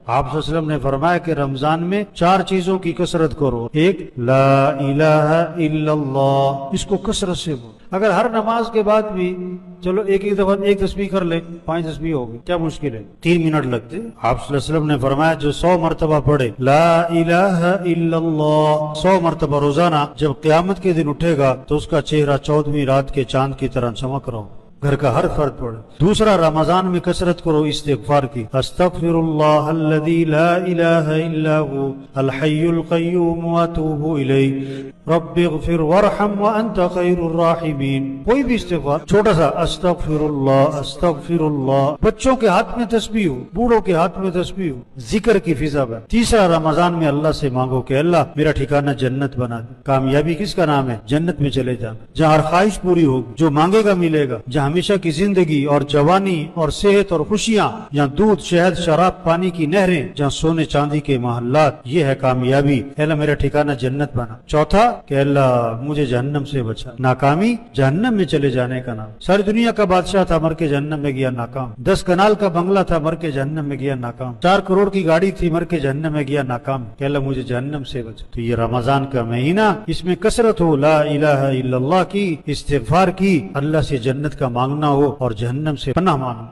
آپ صلی اللہ علیہ وسلم نے فرمایا کہ رمضان میں 4 چیزوں کی کثرت کرو. ایک لا الہ الا اللہ، اس کو کثرت سے بولو. اگر ہر نماز کے بعد بھی چلو ایک دفعہ ایک تسبیح کر لیں، 5 تسبیح ہو گئی، کیا مشکل ہے؟ 3 منٹ لگتے. آپ صلی اللہ علیہ وسلم نے فرمایا جو 100 مرتبہ پڑھے لا الہ الا اللہ 100 مرتبہ روزانہ، جب قیامت کے دن اٹھے گا تو اس کا چہرہ 14ویں رات کے چاند کی طرح چمک رہا ہو. گھر کا ہر فرد پڑھے. دوسرا، رمضان میں کثرت کرو استغفار کی. استغفر اللہ الذی لا الہ الا هو الحی القیوم واتوب الیہ رب اغفر وارحم وانت خیر الراحمین. کوئی بھی استغفار چھوٹا سا، استغفر اللہ استغفر اللہ. بچوں کے ہاتھ میں تسبیح ہو، بوڑھوں کے ہاتھ میں تسبیح ہو، ذکر کی فضا بن. تیسرا، رمضان میں اللہ سے مانگو کہ اللہ میرا ٹھکانہ جنت بنا دے. کامیابی کس کا نام ہے؟ جنت میں چلے جانا، جہاں ہر خواہش پوری ہوگی، جو مانگے گا ملے گا، جہاں ہمیشہ کی زندگی اور جوانی اور صحت اور خوشیاں، جہاں دودھ شہد شراب پانی کی نہریں، جہاں سونے چاندی کے محلات. یہ ہے کامیابی. اللہ میرا ٹھکانہ جنت بنا. چوتھا کہ اللہ مجھے جہنم سے بچا. ناکامی جہنم میں چلے جانے کا نام. ساری دنیا کا بادشاہ تھا، مر کے جہنم میں گیا ناکام. 10 کنال کا بنگلہ تھا، مر کے جہنم میں گیا ناکام. 4 کروڑ کی گاڑی تھی، مر کے جہنم میں گیا ناکام. کہ اللہ مجھے جہنم سے بچا. تو یہ رمضان کا مہینہ، اس میں کثرت ہو لا الہ الا اللہ کی، استغفار کی، اللہ سے جنت کا مانگنا ہو اور جہنم سے پناہ مانگنا.